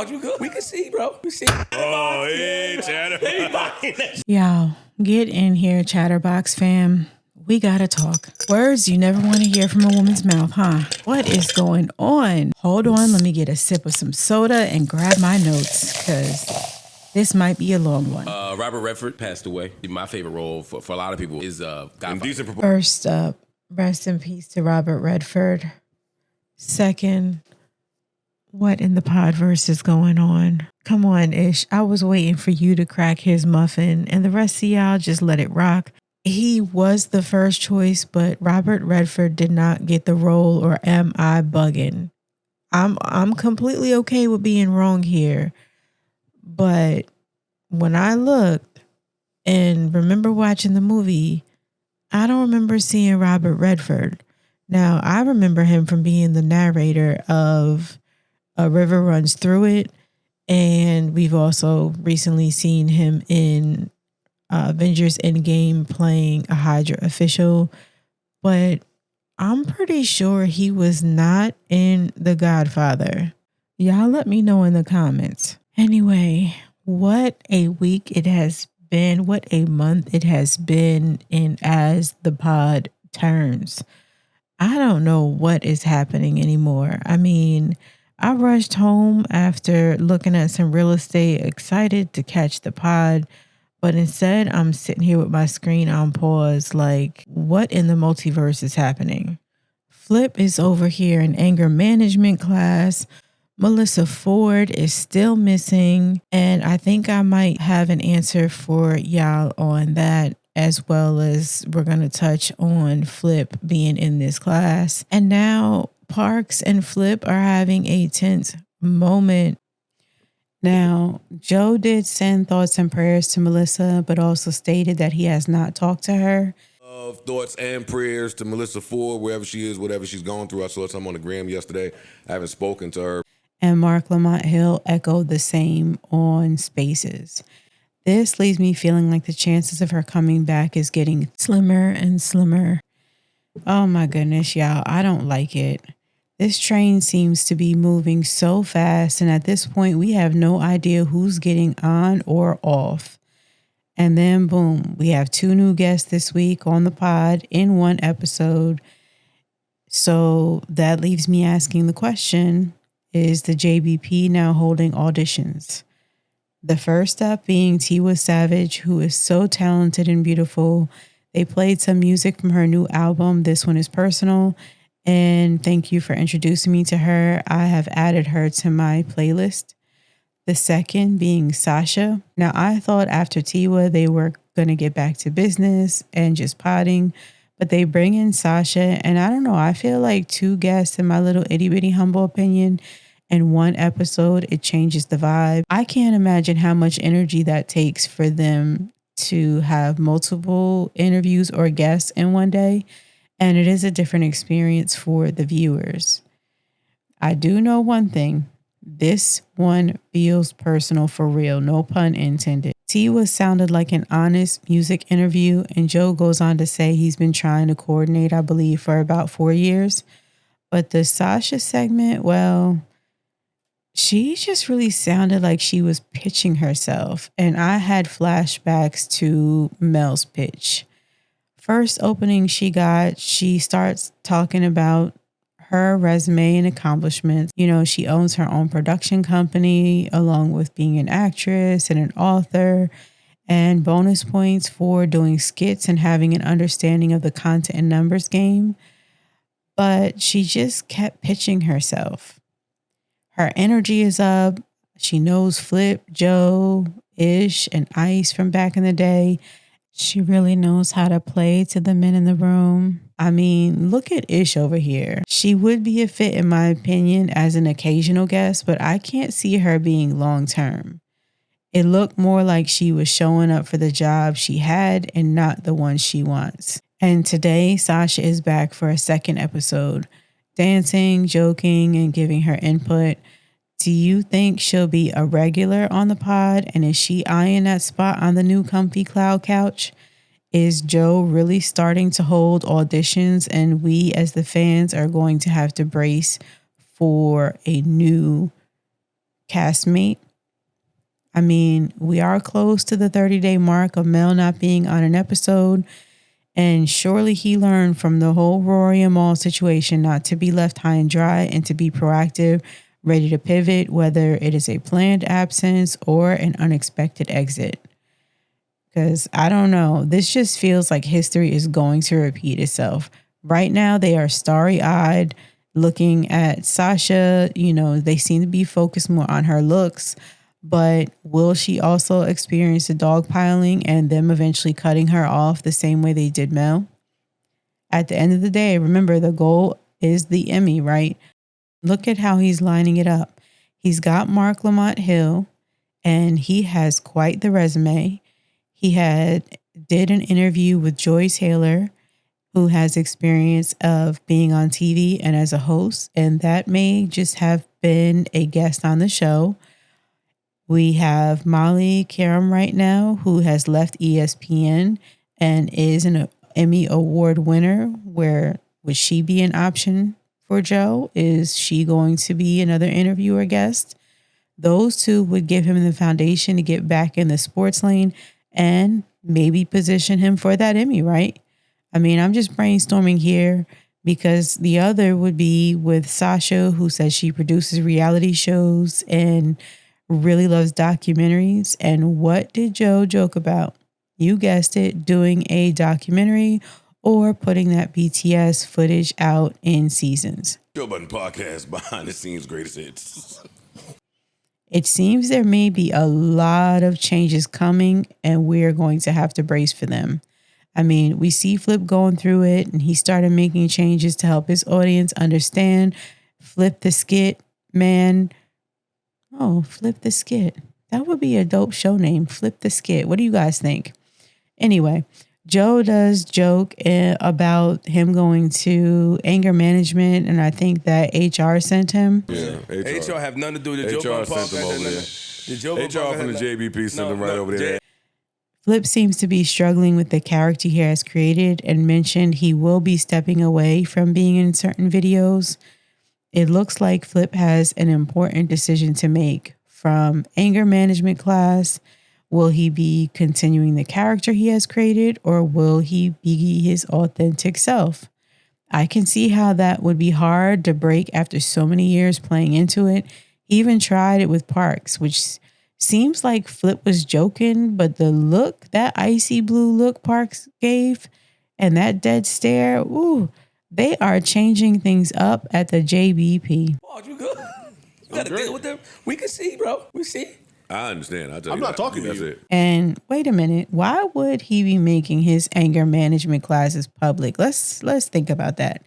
called you good. We can see, bro. We see. Oh, hey, Chatterboxx. Y'all, get in here, Chatterboxx fam. We gotta talk. Words you never want to hear from a woman's mouth, huh? What is going on? Hold on, let me get a sip of some soda and grab my notes, because this might be a long one. Robert Redford passed away. My favorite role for a lot of people is Godfather. First up, rest in peace to Robert Redford. Second, what in the podverse is going on? Come on, Ish. I was waiting for you to crack his muffin, and the rest of y'all just let it rock. He was the first choice, but Robert Redford did not get the role, or am I bugging? I'm completely okay with being wrong here. But when I looked and remember watching the movie, I don't remember seeing Robert Redford. Now, I remember him from being the narrator of A River Runs Through It. And we've also recently seen him in Avengers Endgame playing a Hydra official. But I'm pretty sure he was not in The Godfather. Y'all let me know in the comments. Anyway, what a week it has been. What a month it has been. And as the pod turns, I don't know what is happening anymore. I mean, I rushed home after looking at some real estate, excited to catch the pod. But instead, I'm sitting here with my screen on pause, like, what in the multiverse is happening? Flip is over here in anger management class. Melyssa Ford is still missing. And I think I might have an answer for y'all on that, as well as we're going to touch on Flip being in this class. And now Parks and Flip are having a tense moment. Now, Joe did send thoughts and prayers to Melyssa, but also stated that he has not talked to her. Thoughts and prayers to Melyssa Ford, wherever she is, whatever she's going through. I saw something on the gram yesterday. I haven't spoken to her. And Marc Lamont Hill echoed the same on Spaces. This leaves me feeling like the chances of her coming back is getting slimmer and slimmer. Oh my goodness, y'all. I don't like it. This train seems to be moving so fast, and at this point, we have no idea who's getting on or off. And then, boom, we have 2 new guests this week on the pod in one episode. So that leaves me asking the question, is the JBP now holding auditions? The first up being Tiwa Savage, who is so talented and beautiful. They played some music from her new album, This One Is Personal. And thank you for introducing me to her. I have added her to my playlist. The second being Sasha. Now, I thought after Tiwa, they were going to get back to business and just potting, but they bring in Sasha. And I don't know, I feel like 2 guests, in my little itty bitty humble opinion, in one episode, it changes the vibe. I can't imagine how much energy that takes for them to have multiple interviews or guests in one day. And it is a different experience for the viewers. I do know one thing. This one feels personal for real. No pun intended. Tiwa sounded like an honest music interview. And Joe goes on to say he's been trying to coordinate, I believe, for about 4 years. But the Sasha segment, well, she just really sounded like she was pitching herself. And I had flashbacks to Mel's pitch. First opening she starts talking about her resume and accomplishments. You know, she owns her own production company along with being an actress and an author, and bonus points for doing skits and having an understanding of the content and numbers game. But she just kept pitching herself. Her energy is up. She knows Flip, Joe, Ish, and Ice from back in the day. She really knows how to play to the men in the room. I mean, look at Ish over here. She would be a fit, in my opinion, as an occasional guest, but I can't see her being long-term. It looked more like she was showing up for the job she had and not the one she wants. And today, Sasha is back for a second episode, dancing, joking, and giving her input. Do you think she'll be a regular on the pod? And is she eyeing that spot on the new comfy cloud couch? Is Joe really starting to hold auditions, and we as the fans are going to have to brace for a new castmate. I mean, we are close to the 30-day mark of Mel not being on an episode. And surely he learned from the whole Rory and Mal situation not to be left high and dry and to be proactive, ready to pivot, whether it is a planned absence or an unexpected exit. Because I don't know, this just feels like history is going to repeat itself. Right now, they are starry-eyed looking at Sasha. You know, they seem to be focused more on her looks. But will she also experience the dogpiling and them eventually cutting her off the same way they did Mel? At the end of the day, remember, the goal is the Emmy, right? Look at how he's lining it up. He's got Marc Lamont Hill, and he has quite the resume. He did an interview with Joy Taylor, who has experience of being on TV and as a host, and that may just have been a guest on the show. We have Molly Karam right now, who has left ESPN and is an Emmy Award winner. Where would she be an option for Joe? Is she going to be another interviewer guest? Those two would give him the foundation to get back in the sports lane and maybe position him for that Emmy, right? I mean, I'm just brainstorming here because the other would be with Sasha, who says she produces reality shows and really loves documentaries. And what did Joe joke about? You guessed it, doing a documentary or putting that BTS footage out in seasons. Joe Budden Podcast, behind the scenes greatest hits. It seems there may be a lot of changes coming and we're going to have to brace for them. I mean, we see Flip going through it and he started making changes to help his audience understand. Flip the Skit, man. Oh, Flip the Skit. That would be a dope show name, Flip the Skit. What do you guys think? Anyway, Joe does joke about him going to anger management, and I think that HR sent him. Yeah, HR have nothing to do with the HR Joe Budden sent him over there. The Joe HR from the JBP sent him right over there. Flip seems to be struggling with the character he has created and mentioned he will be stepping away from being in certain videos. It looks like Flip has an important decision to make. From anger management class, will he be continuing the character he has created, or will he be his authentic self? I can see how that would be hard to break after so many years playing into it. He even tried it with Parks, which seems like Flip was joking, but the look, that icy blue look Parks gave and that dead stare, ooh, they are changing things up at the JBP. Oh, you good? You got to deal with them. We can see, bro. We see. I understand. I'm not talking to That's you. it. And wait a minute, why would he be making his anger management classes public? Let's think about that.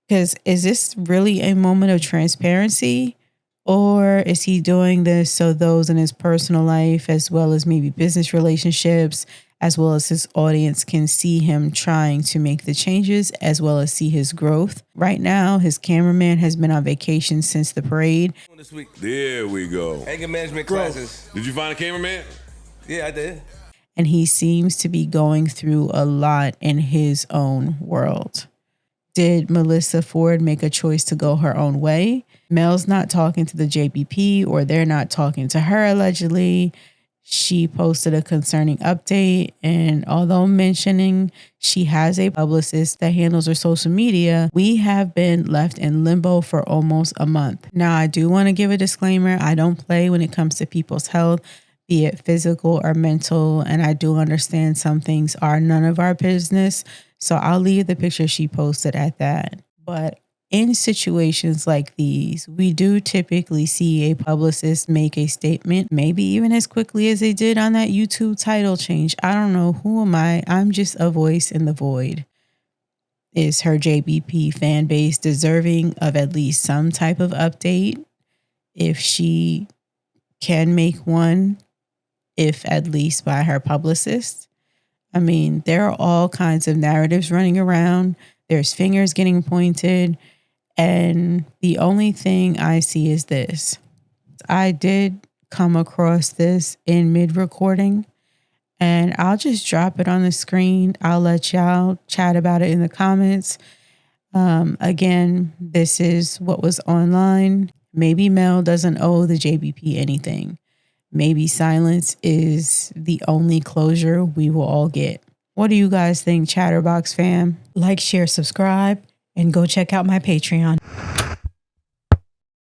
Because is this really a moment of transparency? Or is he doing this so those in his personal life, as well as maybe business relationships, as well as his audience, can see him trying to make the changes, as well as see his growth? Right now, his cameraman has been on vacation since the parade. This week, There we go. anger management classes. Did you find a cameraman? Yeah, I did. And he seems to be going through a lot in his own world. Did Melyssa Ford make a choice to go her own way? Mel's not talking to the JBP, or they're not talking to her, allegedly. She posted a concerning update, and although mentioning she has a publicist that handles her social media, we have been left in limbo for almost a month. Now, I do want to give a disclaimer. I don't play when it comes to people's health, be it physical or mental, and I do understand some things are none of our business, so I'll leave the picture she posted at that. But in situations like these, we do typically see a publicist make a statement, maybe even as quickly as they did on that YouTube title change. I don't know. Who am I? I'm just a voice in the void. Is her JBP fan base deserving of at least some type of update? If she can make one, if at least by her publicist. I mean, there are all kinds of narratives running around. There's fingers getting pointed. And the only thing I see is this. I did come across this in mid-recording, and I'll just drop it on the screen. I'll let y'all chat about it in the comments. Again, this is what was online. Maybe Mel doesn't owe the JBP anything. Maybe silence is the only closure we will all get. What do you guys think, Chatterboxx fam? Like, share, subscribe, and go check out my Patreon.